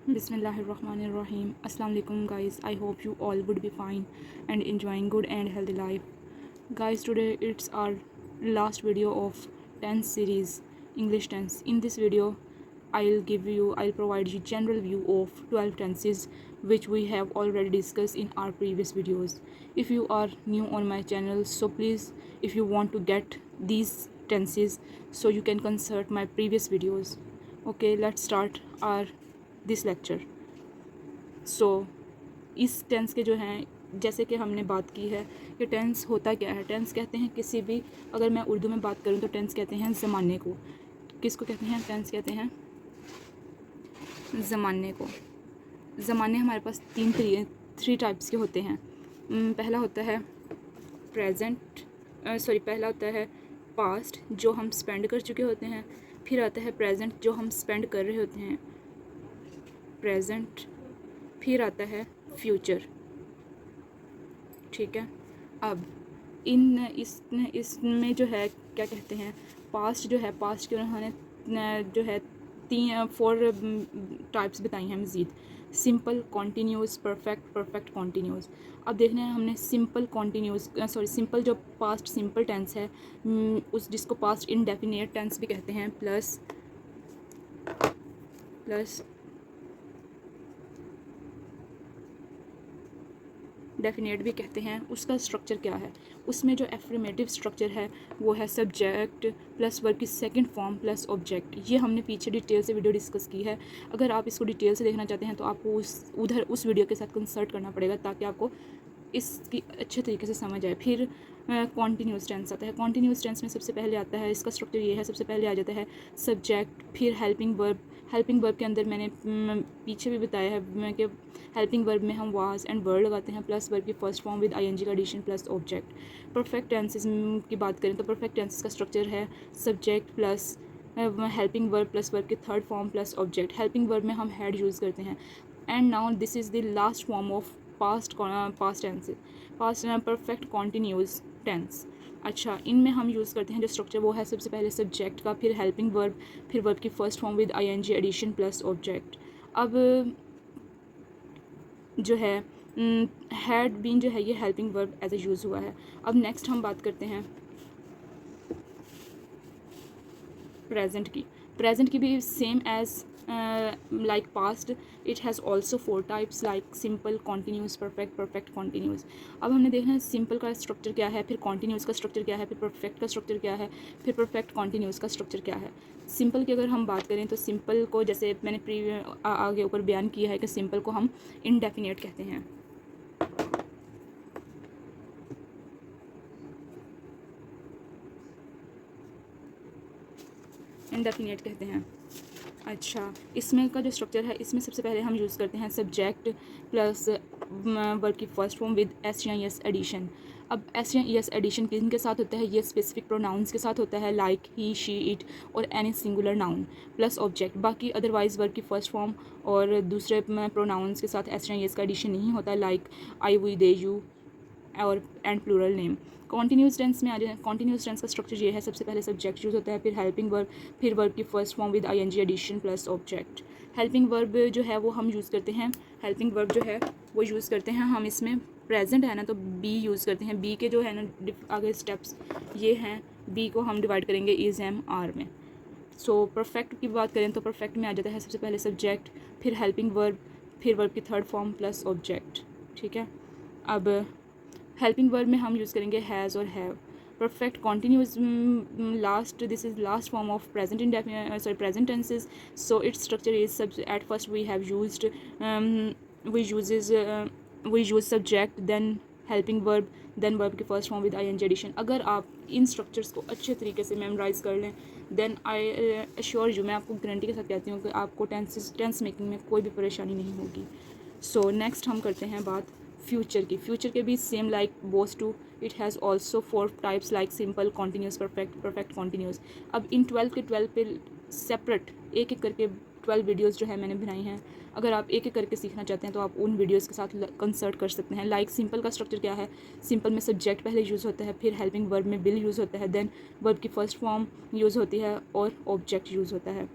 Bismillahirrahmanirrahim. Assalamu alaikum guys. I hope you all would be fine and enjoying good and healthy life. Guys, today it's our last video of tense series English tense. In this video, I'll provide you general view of 12 tenses which we have already discussed in our previous videos. If you are new on my channel, so please, if you want to get these tenses, so you can consult my previous videos. Okay, let's start our this lecture. So इस tense के जो हैं, जैसे कि हमने बात की है कि टेंस होता क्या है. टेंस कहते हैं किसी भी, अगर मैं उर्दू में बात करूँ तो टेंस कहते हैं ज़माने को. किसको कहते हैं? टेंस कहते हैं ज़माने को. ज़माने हमारे पास थ्री टाइप्स के होते हैं. पहला होता है पहला होता है पास्ट, जो हम स्पेंड कर चुके होते हैं. फिर आता है प्रेजेंट, जो हम स्पेंड कर रहे होते हैं, प्रेजेंट. फिर आता है फ्यूचर. ठीक है. अब इसमें जो है क्या कहते हैं, पास्ट जो है, पास्ट के उन्होंने जो है 4 टाइप्स बताई हैं मज़ीद. Simple, continuous, perfect, perfect continuous. अब देखना है हमने सिंपल जो पास्ट सिंपल टेंस है, जिसको पास्ट इंडेफिनिट टेंस भी कहते हैं, प्लस डेफिनेट भी कहते हैं. उसका स्ट्रक्चर क्या है? उसमें जो एफर्मेटिव स्ट्रक्चर है वो है सब्जेक्ट प्लस वर्ब की सेकंड फॉर्म प्लस ऑब्जेक्ट. ये हमने पीछे डिटेल से वीडियो डिस्कस की है. अगर आप इसको डिटेल से देखना चाहते हैं तो आपको उस वीडियो के साथ कंसल्ट करना पड़ेगा ताकि आपको इसकी अच्छे तरीके से समझ आए. फिर कॉन्टीन्यूस टेंस आता है. कॉन्टीन्यूस टेंस में सबसे पहले आता है, इसका स्ट्रक्चर ये है, सबसे पहले आ जाता है सब्जेक्ट, फिर हेल्पिंग वर्ब. हेल्पिंग वर्ब के अंदर मैंने पीछे भी बताया है कि हेल्पिंग वर्ब में हम वाज एंड वर लगाते हैं, प्लस वर्ब की फर्स्ट फॉर्म विद आईएनजी का addition plus object. Perfect tenses की बात करें तो परफेक्ट टेंसेस का स्ट्रक्चर है subject plus helping verb plus verb की third form plus object. Helping verb में हम हैड यूज़ करते हैं. And now this is the last form of past tense, perfect continuous tense. अच्छा, इनमें हम यूज़ करते हैं जो स्ट्रक्चर वो है सबसे पहले सब्जेक्ट का, फिर हेल्पिंग वर्ब, फिर वर्ब की first form with ING addition plus object. अब जो है हैड बीन जो है ये helping verb as a use हुआ है. अब नेक्स्ट हम बात करते हैं प्रेजेंट की. प्रेजेंट की भी same as like past, it has also 4 types like simple, continuous, perfect, perfect continuous. अब हमने देखना है सिंपल का स्ट्रक्चर क्या है, फिर कॉन्टीन्यूस का स्ट्रक्चर क्या है, फिर परफेक्ट का स्ट्रक्चर क्या है, फिर परफेक्ट कॉन्टीन्यूस का स्ट्रक्चर क्या है. सिंपल की अगर हम बात करें तो सिंपल को, जैसे मैंने आगे ऊपर बयान किया है कि सिंपल को हम इनडेफिनेट कहते हैं. इनडेफिनेट कहते हैं. अच्छा, इसमें का जो स्ट्रक्चर है, इसमें सबसे पहले हम यूज़ करते हैं सब्जेक्ट प्लस वर्ब की first form with S addition. अब एस एडिशन किन के साथ होता है? ये स्पेसिफिक प्रोनाउंस के साथ होता है, लाइक ही, शी, इट और any singular noun plus object. बाकी अदरवाइज वर्ब की फर्स्ट फॉर्म और दूसरे प्रोनाउंस के साथ एस का एडिशन नहीं होता, like I, we, they, you और and plural name. Continuous tense में आ जाए. कॉन्टीन्यूस टेंस का स्ट्रक्चर ये है, सबसे पहले सब्जेक्ट यूज़ होता है, फिर हेल्पिंग वर्ब, फिर वर्ब की first form with ING addition plus object. Helping verb जो है वो हम यूज़ करते हैं, हेल्पिंग वर्ब जो है वो यूज़ करते हैं हम, इसमें प्रेजेंट है ना तो बी यूज़ करते हैं. बी के जो है ना आगे स्टेप्स ये हैं, बी को हम डिवाइड करेंगे इज़, एम, आर में. सो परफेक्ट की बात करें तो परफेक्ट में आ जाता है सबसे पहले सब्जेक्ट, फिर हेल्पिंग वर्ब, फिर वर्ब की थर्ड फॉर्म प्लस ऑब्जेक्ट. ठीक है. अब हेल्पिंग वर्ब में हम यूज़ करेंगे हैज़ और have. Perfect continuous last, this is last form of present tenses. So its structure is at first we have used we use subject, then helping verb, then verb की first form with ING addition. अगर आप इन structures को अच्छे तरीके से memorise कर लें, then I assure you, मैं आपको गारंटी के साथ कहती हूँ कि आपको टेंस मेकिंग में कोई भी परेशानी नहीं होगी. सो नेक्स्ट हम करते हैं बात फ्यूचर की. फ्यूचर के भी same like both two, it has also 4 types like simple, continuous, perfect, perfect continuous. अब इन 12 के 12 पे सेपरेट एक एक करके 12 वीडियोस जो है मैंने बनाई हैं. अगर आप एक एक करके सीखना चाहते हैं तो आप उन वीडियोस के साथ कंसल्ट कर सकते हैं. लाइक सिंपल का स्ट्रक्चर क्या है? सिंपल में सब्जेक्ट पहले यूज़ होता है, फिर हेल्पिंग वर्ब में विल यूज़ होता है, देन वर्ब की फर्स्ट फॉर्म यूज़ होती है और ऑब्जेक्ट यूज़ होता है.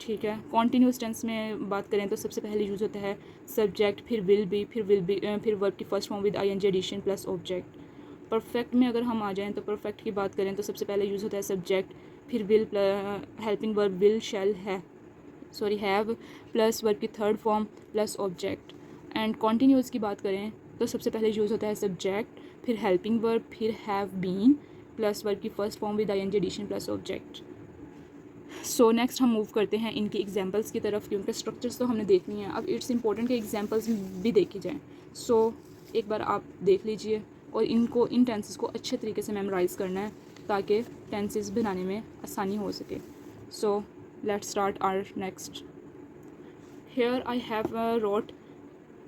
ठीक है। कॉन्टीन्यूस टेंस में बात करें तो सबसे पहले यूज़ होता है सब्जेक्ट, फिर विल बी, फिर वर्ब की first form with ING addition plus object. Perfect में अगर हम आ जाएँ तो परफेक्ट की बात करें तो सबसे पहले यूज़ होता है सब्जेक्ट, फिर will, helping verb will, shall, have plus verb की third form plus object. And continuous की बात करें तो सबसे पहले यूज़ होता है सब्जेक्ट, फिर हेल्पिंग वर्ब, फिर हैव बीन प्लस वर्ब की first form with ING addition plus object. So next हम मूव करते हैं इनकी एग्जांपल्स की तरफ, क्योंकि स्ट्रक्चर्स तो हमने देखनी है, अब इट्स इंपॉर्टेंट कि एग्जांपल्स भी देखी जाएँ। सो एक बार आप देख लीजिए और इन टेंसेस को अच्छे तरीके से मेमोराइज़ करना है ताकि टेंसेस बनाने में आसानी हो सके। So let's start our next. Here I have wrote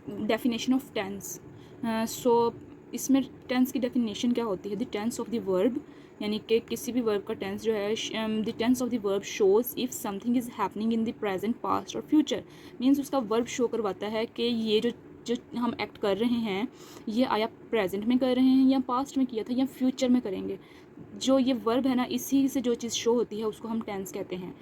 definition of tense. So इसमें टेंस की डेफिनेशन क्या होती है? The tense of the verb, यानी कि किसी भी वर्ब का टेंस जो है, the tense of the verb shows if something is happening in the present, past और फ्यूचर। मीन्स उसका वर्ब शो करवाता है कि ये जो जो हम एक्ट कर रहे हैं ये आया प्रेजेंट में कर रहे हैं या पास्ट में किया था या फ्यूचर में करेंगे। जो ये वर्ब है ना, इसी से जो चीज़ शो होती है उसको हम टेंस कहते हैं।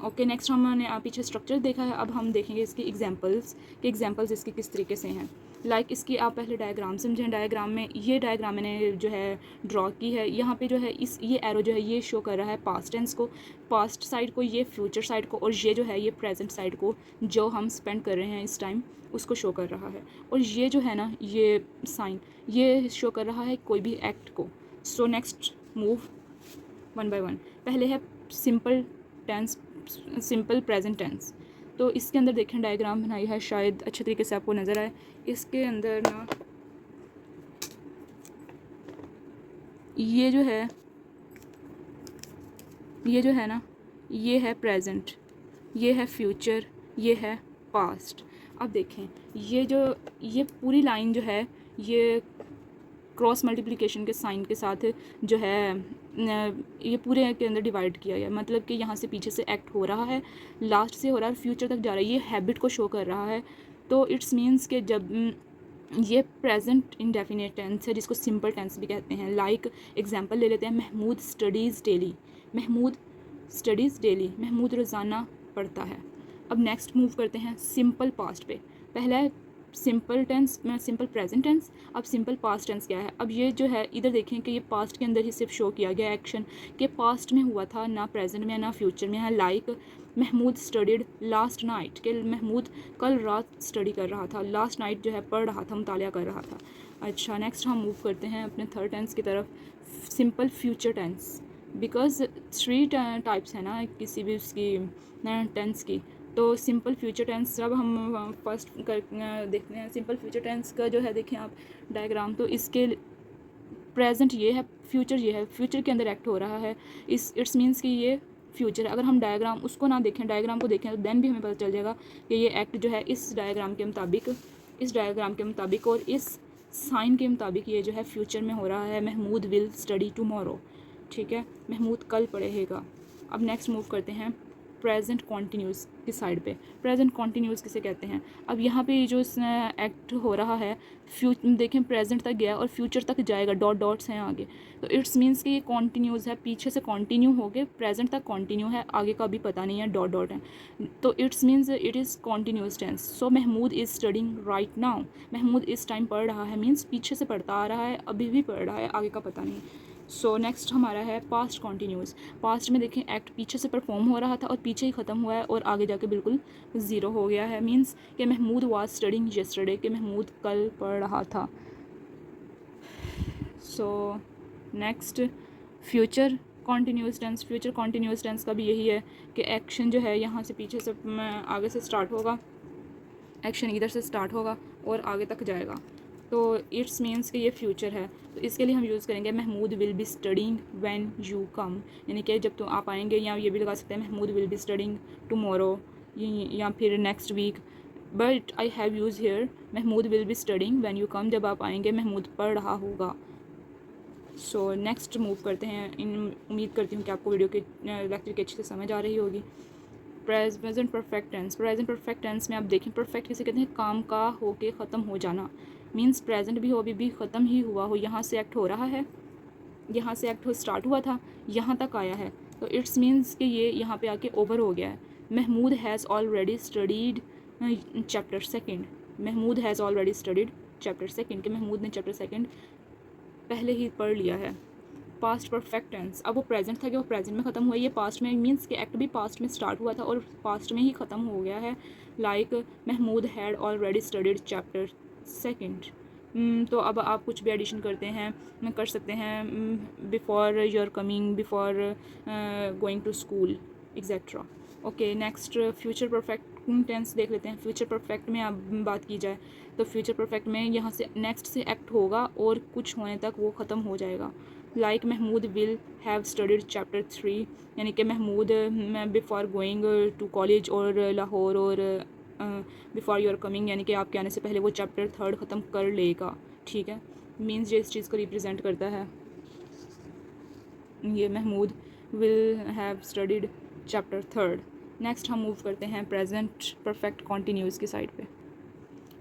ओके, नेक्स्ट हमने पीछे स्ट्रक्चर देखा है, अब हम देखेंगे इसकी एग्जांपल्स कि एग्जांपल्स इसकी किस तरीके से हैं। लाइक इसकी आप पहले डायग्राम समझें। डायग्राम में ये डायग्राम मैंने जो है ड्रॉ की है, यहाँ पे जो है ये एरो जो है ये शो कर रहा है पास्ट टेंस को, पास्ट साइड को, ये फ्यूचर साइड को, और ये जो है ये प्रेजेंट साइड को जो हम स्पेंड कर रहे हैं इस टाइम उसको शो कर रहा है। और ये जो है ना, ये साइन ये शो कर रहा है कोई भी एक्ट को। So next move one by one. पहले है simple tense, simple present tense. तो इसके अंदर देखें डायग्राम बनाई है, शायद अच्छे तरीके से आपको नज़र आए। इसके अंदर ना ये जो है ना, ये है प्रेजेंट, ये है फ्यूचर, ये है पास्ट। अब देखें ये पूरी लाइन जो है ये क्रॉस मल्टीप्लिकेशन के साइन के साथ जो है ये पूरे के अंदर डिवाइड किया गया, मतलब कि यहाँ से पीछे से एक्ट हो रहा है, लास्ट से हो रहा है, फ्यूचर तक जा रहा है, ये हैबिट को शो कर रहा है। तो इट्स मीन्स कि जब ये प्रेजेंट इंडेफिनिट टेंस है जिसको सिंपल टेंस भी कहते हैं। लाइक एग्जांपल ले लेते हैं, Mahmood studies daily, Mahmood studies daily, Mahmood रोज़ाना पढ़ता है। अब नेक्स्ट मूव करते हैं सिंपल पास्ट पे। पहला है सिंपल टेंस में सिंपल प्रेजेंट टेंस। अब सिंपल पास्ट टेंस क्या है? अब ये जो है इधर देखें कि ये पास्ट के अंदर ही सिर्फ शो किया गया एक्शन कि पास्ट में हुआ था, ना प्रेजेंट में ना फ्यूचर में है। Like Mahmood studied last night, कि महमूद कल रात स्टडी कर रहा था, लास्ट नाइट जो है पढ़ रहा था, मुतालिया कर रहा था। अच्छा, नेक्स्ट हम मूव करते हैं अपने थर्ड टेंस की तरफ, simple future tense. Because 3 types है ना किसी भी उसकी टेंस की। तो सिंपल फ्यूचर टेंस जब हम फर्स्ट देखते हैं, सिंपल फ्यूचर टेंस का जो है देखें आप डायग्राम, तो इसके प्रेजेंट ये है, फ्यूचर ये है, फ्यूचर के अंदर एक्ट हो रहा है, इट्स मीन्स कि ये फ्यूचर है। अगर हम डायग्राम उसको ना देखें, डायग्राम को देखें तो देन भी हमें पता चल जाएगा कि ये एक्ट जो है इस डायग्राम के मुताबिक और इस साइन के मुताबिक ये जो है फ्यूचर में हो रहा है। महमूद विल स्टडी टुमारो, ठीक है, महमूद कल पढ़ेगा। अब नेक्स्ट मूव करते हैं प्रेजेंट कॉन्टीन्यूस की साइड पे। प्रेजेंट कॉन्टीन्यूस किसे कहते हैं? अब यहाँ पे जो एक्ट हो रहा है देखें प्रेजेंट तक गया और फ्यूचर तक जाएगा, डॉट्स हैं आगे, तो इट्स मीन्स कि ये कॉन्टीन्यूस है, पीछे से कॉन्टीन्यू हो गए प्रेजेंट तक कॉन्टीन्यू है, आगे का भी पता नहीं है, डॉट है, तो it's means it is continuous tense. So Mahmood is studying right now, Mahmood इस टाइम पढ़ रहा है, मीन्स पीछे से पढ़ता आ रहा है, अभी भी पढ़ रहा है, आगे का पता नहीं। सो नेक्स्ट हमारा है पास्ट कॉन्टीन्यूस। पास्ट में देखें एक्ट पीछे से परफॉर्म हो रहा था और पीछे ही ख़त्म हुआ है और आगे जाके बिल्कुल ज़ीरो हो गया है। मीन्स कि महमूद वाज स्टडिंग यस्टरडे, कि महमूद कल पढ़ रहा था। So next future continuous tense. Future continuous tense का भी यही है कि एक्शन जो है यहाँ से पीछे से आगे से स्टार्ट होगा, एक्शन इधर से स्टार्ट होगा और आगे तक जाएगा, तो इट्स मीन्स कि ये फ्यूचर है। तो इसके लिए हम यूज़ करेंगे Mahmood will be studying when you come, यानी कि जब तो आप आएंगे, या ये भी लगा सकते हैं Mahmood will be studying tomorrow या फिर next week. But I have use here Mahmood will be studying when you come, जब आप आएंगे महमूद पढ़ रहा होगा। सो नेक्स्ट मूव करते हैं। उम्मीद करती हूँ कि आपको वीडियो के लेक्चर की अच्छे से समझ आ रही होगी। Present perfect tense. Present perfect tense में आप देखें परफेक्ट किसे कहते हैं? काम का होके ख़त्म हो जाना, मीन्स प्रेजेंट भी हो, अभी भी ख़त्म ही हुआ हो, यहाँ से एक्ट हो रहा है, स्टार्ट हुआ था, यहाँ तक आया है, तो इट्स मीन्स कि ये यहाँ पे आके ओवर हो गया है। Mahmood has already studied chapter second, Mahmood has already studied chapter second, कि महमूद ने चैप्टर सेकेंड पहले ही पढ़ लिया है। पास्ट परफेक्ट टेंस, अब वो प्रेजेंट था कि वो प्रेजेंट में ख़त्म हुआ, ये पास्ट में, मीन्स कि एक्ट भी पास्ट में स्टार्ट हुआ था और पास्ट में ही ख़त्म हो गया है। Like Mahmood had already studied chapter second. तो अब आप कुछ भी एडिशन करते हैं, कर सकते हैं, before your coming, before going to school etcetera. Okay, next future perfect tense देख लेते हैं। फ्यूचर परफेक्ट में अब बात की जाए तो फ्यूचर परफेक्ट में यहाँ से नेक्स्ट से एक्ट होगा और कुछ होने तक वो ख़त्म हो जाएगा। Like Mahmood will have studied chapter 3, यानी कि Mahmood before going to college और लाहौर, और बिफोर योर कमिंग यानी कि आपके आने से पहले वो चैप्टर 3 ख़त्म कर लेगा। ठीक है, मीन्स ये इस चीज़ को रिप्रेजेंट करता है। ये Mahmood will have studied chapter 3। Next हम मूव करते हैं प्रेजेंट परफेक्ट कॉन्टीन्यूस की साइड पे।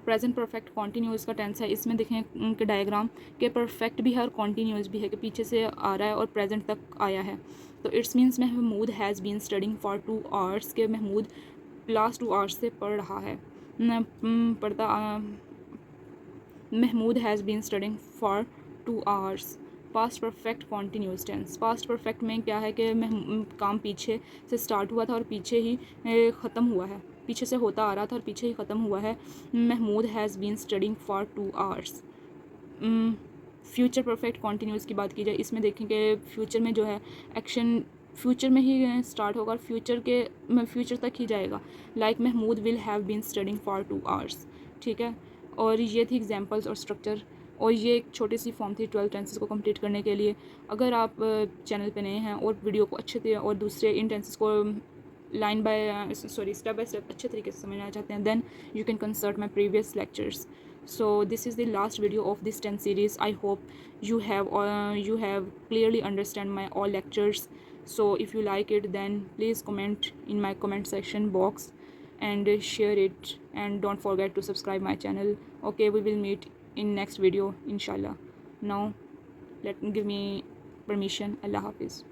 प्रेजेंट परफेक्ट कॉन्टीन्यूस का टेंस है, इसमें देखें उनके डायग्राम के परफेक्ट भी है और कॉन्टीन्यूस भी है, कि पीछे से आ रहा है और प्रेजेंट तक आया है। तो it's means Mahmood has been studying for 2 hours, के महमूद लास्ट 2 आवर्स से पढ़ रहा है, Mahmood has been studying for 2 hours. Past perfect continuous tense, past perfect में क्या है कि काम पीछे से स्टार्ट हुआ था और पीछे ही ख़त्म हुआ है, पीछे से होता आ रहा था और पीछे ही ख़त्म हुआ है। Mahmood has been studying for 2 hours. Future perfect continuous की बात की जाए, इसमें देखेंगे फ्यूचर में जो है एक्शन फ्यूचर में ही स्टार्ट होगा और फ्यूचर तक ही जाएगा। Like Mahmood will have been studying for 2 hours. ठीक है, और ये थी एग्जांपल्स और स्ट्रक्चर, और ये एक छोटी सी फॉर्म थी 12 टेंसेस को कंप्लीट करने के लिए। अगर आप चैनल पे नए हैं और वीडियो को अच्छे से और दूसरे इन टेंसेस को स्टेप बाय स्टेप अच्छे तरीके से समझना चाहते हैं, then you can consult my previous lectures. So this is the last video of this 10 series. I hope you have clearly understand my all lectures. So if you like it, then please comment in my comment section box and share it, and don't forget to subscribe my channel. Okay, we will meet in next video inshallah. Now give me permission. Allah Hafiz.